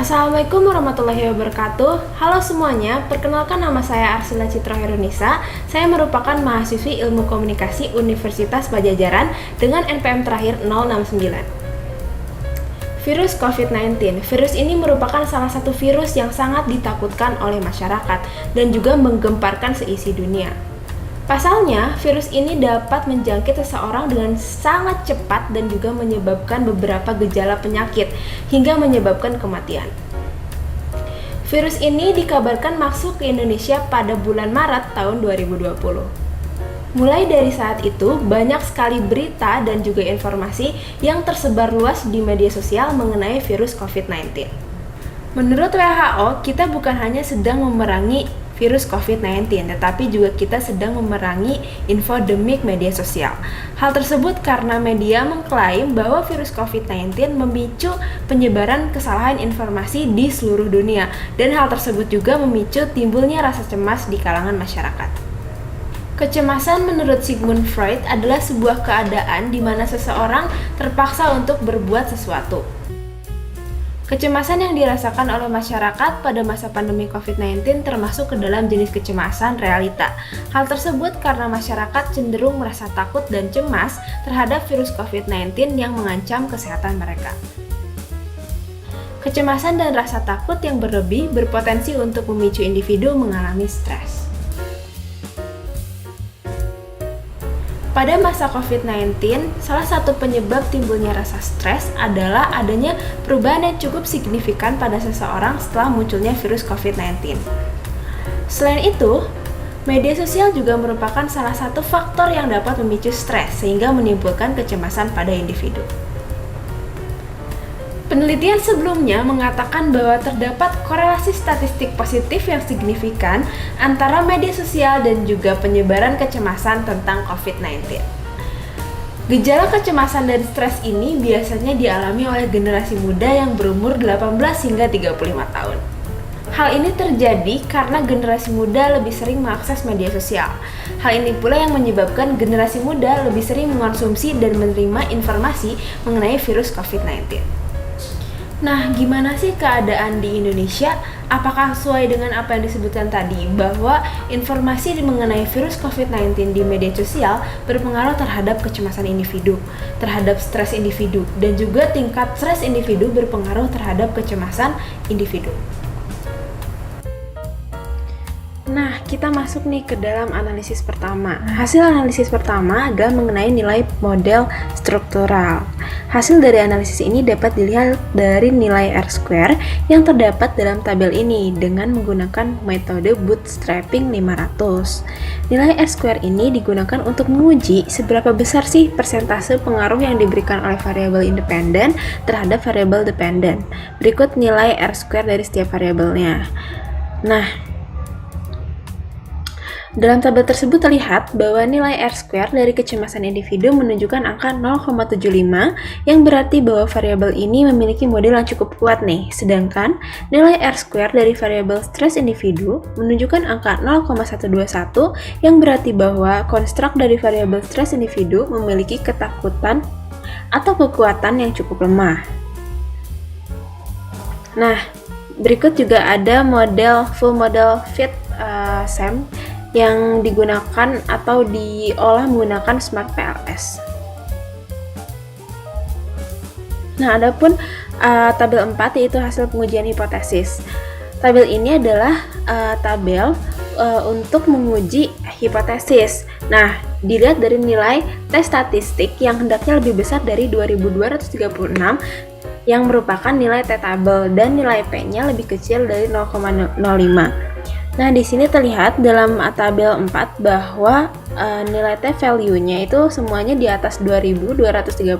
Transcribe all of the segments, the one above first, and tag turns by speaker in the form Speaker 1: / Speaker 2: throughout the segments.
Speaker 1: Assalamualaikum warahmatullahi wabarakatuh. Halo semuanya, perkenalkan nama saya Arsila Citra Herunisa. Saya merupakan mahasiswi Ilmu Komunikasi Universitas Padjadjaran dengan NPM terakhir 069. Virus COVID-19. Virus ini merupakan salah satu virus yang sangat ditakutkan oleh masyarakat dan juga menggemparkan seisi dunia. Pasalnya, virus ini dapat menjangkit seseorang dengan sangat cepat dan juga menyebabkan beberapa gejala penyakit hingga menyebabkan kematian. Virus ini dikabarkan masuk ke Indonesia pada bulan Maret tahun 2020. Mulai dari saat itu, banyak sekali berita dan juga informasi yang tersebar luas di media sosial mengenai virus COVID-19. Menurut WHO, kita bukan hanya sedang memerangi virus COVID-19, tetapi juga kita sedang memerangi infodemik media sosial. Hal tersebut karena media mengklaim bahwa virus COVID-19 memicu penyebaran kesalahan informasi di seluruh dunia, dan hal tersebut juga memicu timbulnya rasa cemas di kalangan masyarakat. Kecemasan menurut Sigmund Freud adalah sebuah keadaan di mana seseorang terpaksa untuk berbuat sesuatu. Kecemasan yang dirasakan oleh masyarakat pada masa pandemi COVID-19 termasuk ke dalam jenis kecemasan realita. Hal tersebut karena masyarakat cenderung merasa takut dan cemas terhadap virus COVID-19 yang mengancam kesehatan mereka. Kecemasan dan rasa takut yang berlebih berpotensi untuk memicu individu mengalami stres. Pada masa COVID-19, salah satu penyebab timbulnya rasa stres adalah adanya perubahan yang cukup signifikan pada seseorang setelah munculnya virus COVID-19. Selain itu, media sosial juga merupakan salah satu faktor yang dapat memicu stres sehingga menimbulkan kecemasan pada individu. Penelitian sebelumnya mengatakan bahwa terdapat korelasi statistik positif yang signifikan antara media sosial dan juga penyebaran kecemasan tentang COVID-19. Gejala kecemasan dan stres ini biasanya dialami oleh generasi muda yang berumur 18 hingga 35 tahun. Hal ini terjadi karena generasi muda lebih sering mengakses media sosial. Hal ini pula yang menyebabkan generasi muda lebih sering mengonsumsi dan menerima informasi mengenai virus COVID-19. Nah, gimana sih keadaan di Indonesia? Apakah sesuai dengan apa yang disebutkan tadi, bahwa informasi mengenai virus COVID-19 di media sosial berpengaruh terhadap kecemasan individu, terhadap stres individu, dan juga tingkat stres individu berpengaruh terhadap kecemasan individu. Nah, kita masuk nih ke dalam analisis pertama. Hasil analisis pertama adalah mengenai nilai model struktural. Hasil dari analisis ini dapat dilihat dari nilai R-square yang terdapat dalam tabel ini dengan menggunakan metode bootstrapping 500. Nilai R-square ini digunakan untuk menguji seberapa besar sih persentase pengaruh yang diberikan oleh variabel independen terhadap variabel dependen. Berikut nilai R-square dari setiap variabelnya. Nah, dalam tabel tersebut terlihat bahwa nilai R-square dari kecemasan individu menunjukkan angka 0,75 yang berarti bahwa variabel ini memiliki model yang cukup kuat nih. Sedangkan nilai R-square dari variabel stres individu menunjukkan angka 0,121 yang berarti bahwa konstruk dari variabel stres individu memiliki ketakutan atau kekuatan yang cukup lemah. Nah, berikut juga ada model full model fit SAM yang digunakan atau diolah menggunakan Smart PLS. Nah, adapun tabel 4 yaitu hasil pengujian hipotesis. Tabel ini adalah tabel untuk menguji hipotesis. Nah, dilihat dari nilai tes statistik yang hendaknya lebih besar dari 2236 yang merupakan nilai T-tabel dan nilai P-nya lebih kecil dari 0,05. Nah, di sini terlihat dalam tabel 4 bahwa nilai T-value-nya itu semuanya di atas 2236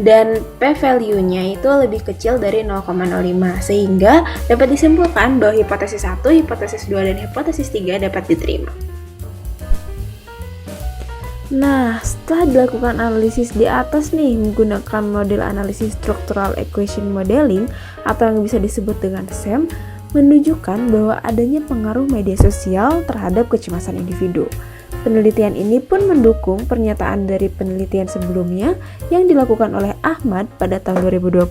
Speaker 1: dan P-value-nya itu lebih kecil dari 0,05 sehingga dapat disimpulkan bahwa hipotesis 1, hipotesis 2, dan hipotesis 3 dapat diterima. Nah, setelah dilakukan analisis di atas nih menggunakan model analisis structural equation modeling atau yang bisa disebut dengan SEM, menunjukkan bahwa adanya pengaruh media sosial terhadap kecemasan individu. Penelitian ini pun mendukung pernyataan dari penelitian sebelumnya yang dilakukan oleh Ahmad pada tahun 2020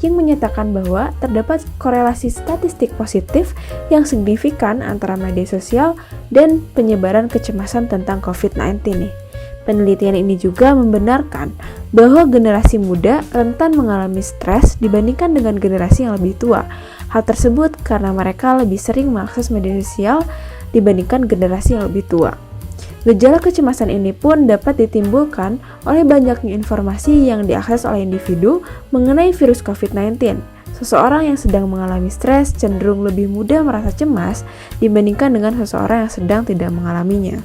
Speaker 1: yang menyatakan bahwa terdapat korelasi statistik positif yang signifikan antara media sosial dan penyebaran kecemasan tentang COVID-19 nih. Penelitian ini juga membenarkan bahwa generasi muda rentan mengalami stres dibandingkan dengan generasi yang lebih tua. Hal tersebut karena mereka lebih sering mengakses media sosial dibandingkan generasi yang lebih tua. Gejala kecemasan ini pun dapat ditimbulkan oleh banyaknya informasi yang diakses oleh individu mengenai virus COVID-19. Seseorang yang sedang mengalami stres cenderung lebih mudah merasa cemas dibandingkan dengan seseorang yang sedang tidak mengalaminya.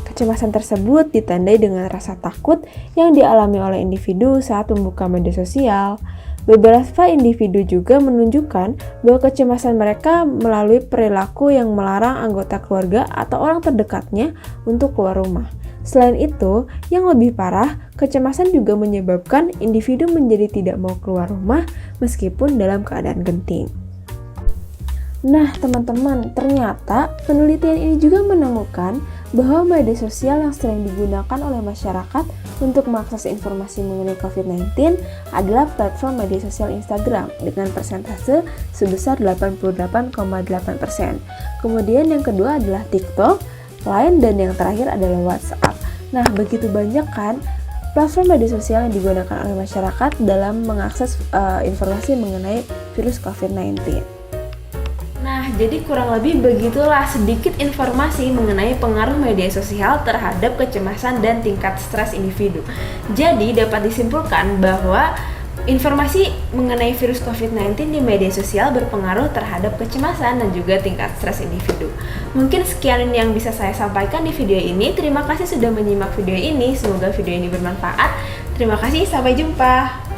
Speaker 1: Kecemasan tersebut ditandai dengan rasa takut yang dialami oleh individu saat membuka media sosial. Beberapa individu juga menunjukkan bahwa kecemasan mereka melalui perilaku yang melarang anggota keluarga atau orang terdekatnya untuk keluar rumah. Selain itu, yang lebih parah, kecemasan juga menyebabkan individu menjadi tidak mau keluar rumah meskipun dalam keadaan genting. Nah, teman-teman, ternyata penelitian ini juga menemukan bahwa media sosial yang sering digunakan oleh masyarakat untuk mengakses informasi mengenai COVID-19 adalah platform media sosial Instagram dengan persentase sebesar 88,8%. Kemudian yang kedua adalah TikTok, Line, dan yang terakhir adalah WhatsApp. Nah, begitu banyak kan platform media sosial yang digunakan oleh masyarakat dalam mengakses informasi mengenai virus COVID-19. Nah, jadi kurang lebih begitulah sedikit informasi mengenai pengaruh media sosial terhadap kecemasan dan tingkat stres individu. Jadi, dapat disimpulkan bahwa informasi mengenai virus COVID-19 di media sosial berpengaruh terhadap kecemasan dan juga tingkat stres individu. Mungkin sekian yang bisa saya sampaikan di video ini. Terima kasih sudah menyimak video ini. Semoga video ini bermanfaat. Terima kasih, sampai jumpa.